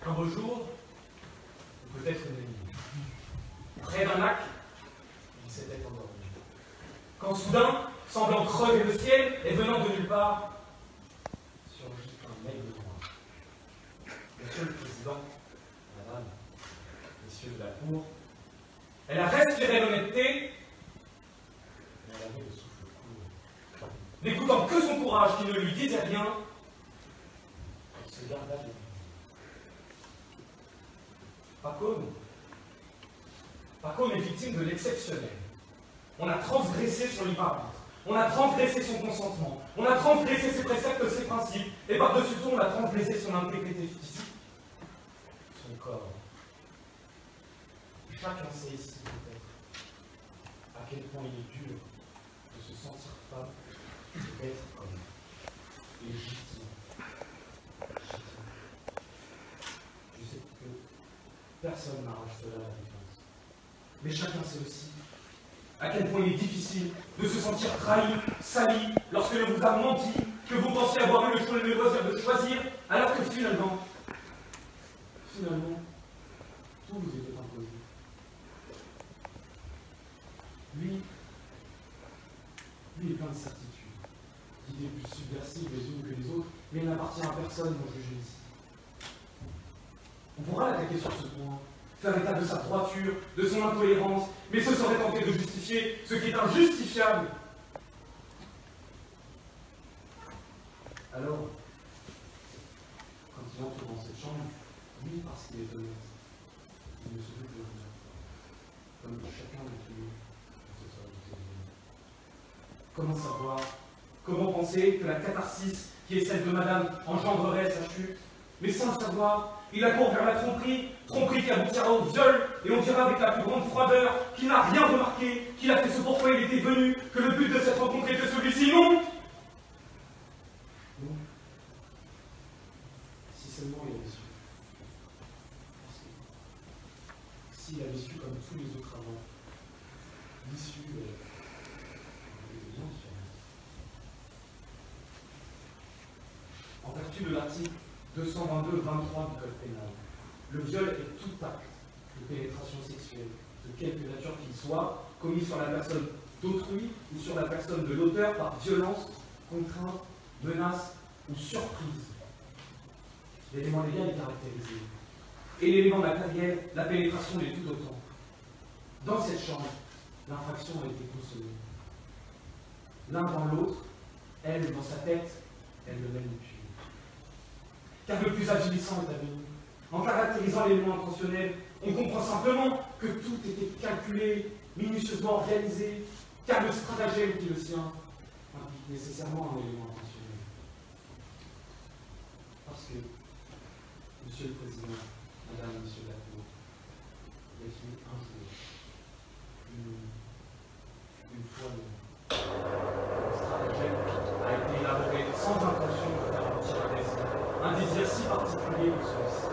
Un beau jour, ou peut-être une nuit, près d'un lac, il s'était endormi. Quand soudain, semblant crever le ciel et venant de nulle part, surgit un aigle noir. Monsieur le Président, Madame, Messieurs de la Cour, elle a respiré l'honnêteté, mais elle avait le souffle court. N'écoutant que son courage qui ne lui disait rien, elle se garda de lui. Pacôme est victime de l'exceptionnel. On a transgressé son libre arbitre, on a transgressé son consentement, on a transgressé ses préceptes, ses principes, et par-dessus tout, on a transgressé son intégrité physique, son corps. Chacun sait ici, peut-être, à quel point il est dur de se sentir femme et d'être homme. Légitime. Je sais que personne n'arrache cela à la défense. Mais chacun sait aussi à quel point il est difficile de se sentir trahi, sali, lorsque l'on vous a menti, que vous pensiez avoir eu le loisir de choisir, alors que finalement, tout vous était imposé. Lui est plein de certitudes, d'idées plus subversives les unes que les autres, mais il n'appartient à personne pour juger ici. On pourra l'attaquer sur ce point, faire état de sa droiture, de son intolérance, mais ce serait tenter de justifier ce qui est injustifiable. Alors, quand il entre dans cette chambre, lui, parce qu'il est honnête, il ne se doute de rien, comme chacun d'entre nous. Comment savoir, comment penser que la catharsis qui est celle de Madame engendrerait sa chute? Mais sans le savoir, il accourt vers la tromperie qui aboutira au viol, et on dira avec la plus grande froideur qu'il n'a rien remarqué, qu'il a fait ce pourquoi il était venu, que le but de cette rencontre était celui-ci. Non, si seulement il avait su. Parce que s'il avait su comme tous les autres avant, l'issue était bien différente. En vertu de l'article 222-23 du Code pénal, le viol est tout acte de pénétration sexuelle, de quelque nature qu'il soit, commis sur la personne d'autrui ou sur la personne de l'auteur par violence, contrainte, menace ou surprise. L'élément légal est caractérisé. Et l'élément matériel, la pénétration l'est tout autant. Dans cette chambre, l'infraction a été consommée. L'un dans l'autre, elle dans sa tête, elle le manipule. Car le plus avilissant est à venir. En caractérisant l'élément intentionnel, on comprend simplement que tout était calculé, minutieusement organisé, car le stratagème qui est le sien implique nécessairement un élément intentionnel. Parce que, Monsieur le Président, Madame, Monsieur la Cour, il y a eu un jour, une fois même, le stratagème a été élaboré sans intention de faire aboutir un désir si particulier que celui-ci.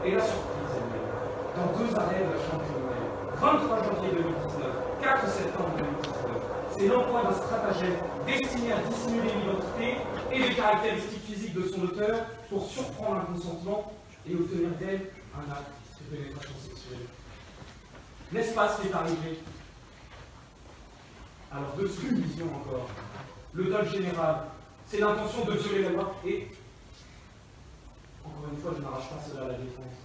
Et la surprise est née. Dans 2 arrêts de la Chambre criminelle, 23 janvier 2019, 4 septembre 2019, c'est l'emploi d'un stratagème destiné à dissimuler l'identité et les caractéristiques physiques de son auteur pour surprendre un consentement et obtenir d'elle un acte de pénétration sexuelle. N'est-ce pas ce qui est arrivé? Alors, de subdivision encore. Le dol général, c'est l'intention de violer la loi et, encore une fois, je n'arrache pas cela à la défense.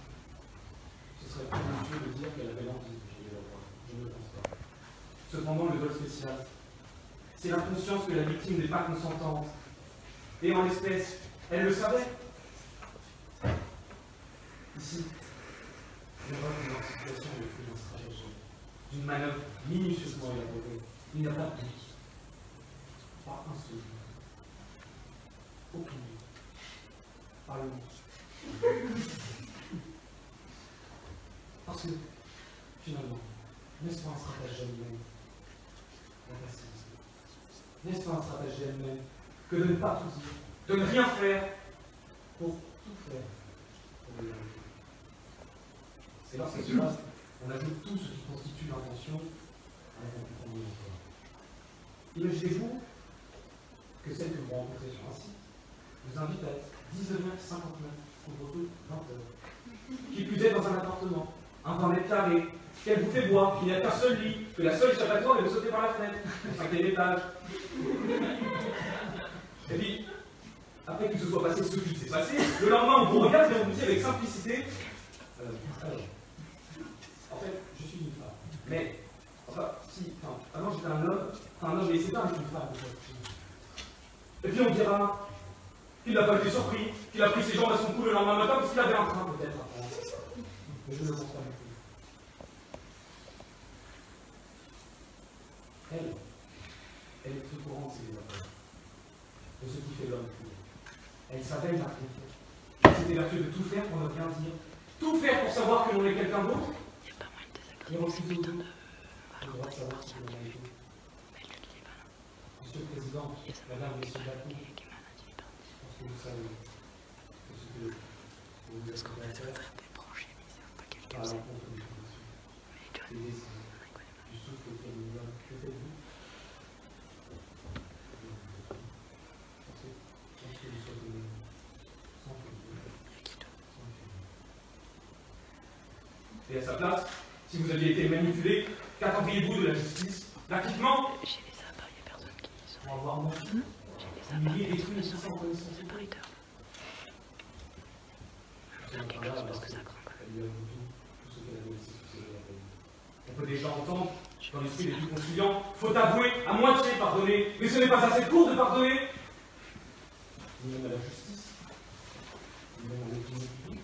Ce serait présomptueux de dire qu'elle avait l'envie de violer la loi. Je ne le pense pas. Cependant, le dol spécial, c'est la conscience que la victime n'est pas consentante. Et en l'espèce, elle le savait. Ici, je vois que dans la situation est le fruit d'un stratagème, d'une manœuvre minutieusement élaborée. Il n'y a pas de doute. Pas un seul. Aucun. Pas le. Parce que, finalement, n'est-ce pas un stratagème même? La patience. N'est-ce pas un stratagème même que de ne pas tout dire, de ne rien faire pour tout faire pour le vérifier? C'est lorsque cela, on ajoute tout ce qui constitue l'intention à la comprendre encore. Imaginez-vous que celle que vous rencontrez sur un site, vous train vitesse, 19h59, couvre-feu 20h. Qui plus est dans un appartement, un 20 mètres carrés, qu'elle vous fait boire, qu'il n'y a qu'un seul lit, que la seule échappatoire est de sauter par la fenêtre, au 5e étage. Et puis, après qu'il se soit passé ce qui s'est passé, le lendemain on vous regarde et on vous dit avec simplicité alors, en fait, je suis une femme. Mais, enfin, si, avant j'étais un homme, mais c'est pas une femme. Et puis on dira qu'il n'a pas été surpris, qu'il a pris ses jambes à son cou le lendemain matin parce qu'il avait un train peut-être à prendre. Mais je ne pense pas du tout. Elle est au courant de ses erreurs, de ce qui fait l'homme fou. Elle savait l'interpréter. Elle s'était vertueux de tout faire pour ne rien dire. Tout faire pour savoir que l'on est quelqu'un d'autre. Et refuser le droit de savoir ce que l'on a été. Monsieur le Président, Madame, Monsieur Bacou, je pense que vous savez que ce que vous êtes prêt à faire à l'encontre des conditions, des décisions, du souffle auquel nous sommes. Que faites-vous? Et à sa place, si vous aviez été manipulé, qu'attendriez-vous de la justice? L'acquittement? Chez les sapins, il n'y a personne qui y sont. Pour avoir menti, Chez les sapins, humilié, détruit, sans connaissance. c'est pas riteur. Faire quelque chose parce que ça craint. On peut déjà entendre, dans l'esprit les plus conciliants, faut avouer, à moitié pardonner, mais ce n'est pas assez court de pardonner. Ni même à la justice, ni même à l'opinion publique.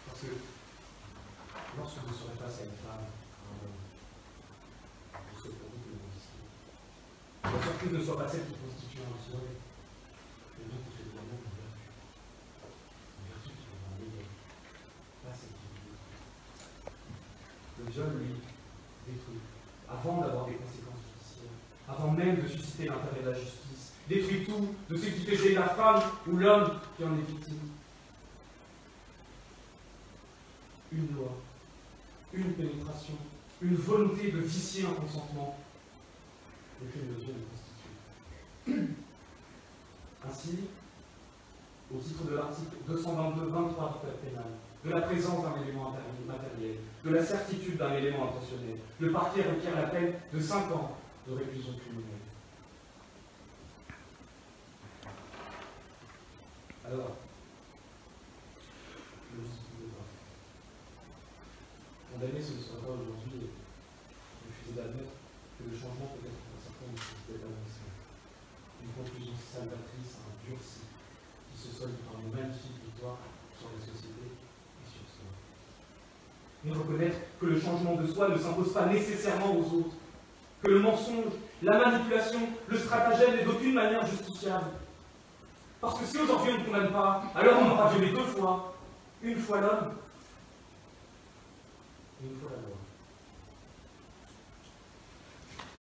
Parce que lorsque vous serez face à une femme, à un homme, vous serez pour vous que le conquistez. La surprise ne soit pas celle qui constitue un souhait, mais donc c'est vraiment une vertu. Une vertu qui va m'aider, pas celle qui vous détruit. Le viol, lui, détruit, avant d'avoir des conséquences judiciaires, avant même de susciter l'intérêt de la justice, détruit tout de ce qui fait la femme ou l'homme qui en est victime. Une loi, une pénétration, une volonté de vicier un consentement, le crime de viol est constitué. Ainsi, au titre de l'article 222-23 du Code pénal, de la présence d'un élément matériel, de la certitude d'un élément intentionnel, le parquet requiert la peine de 5 ans de réclusion criminelle. Alors, je vous dis pas. Condamner, ce ne sera pas aujourd'hui refuser d'admettre que le changement peut être pour certains une société avancée. Une conclusion salvatrice à un durci qui se solde par une magnifique victoire sur la société et sur soi. Mais reconnaître que le changement de soi ne s'impose pas nécessairement aux autres, que le mensonge, la manipulation, le stratagème n'est d'aucune manière justifiable. Parce que si aujourd'hui on ne condamne pas, alors on aura violé 2 fois. Une fois l'homme, et une fois la loi.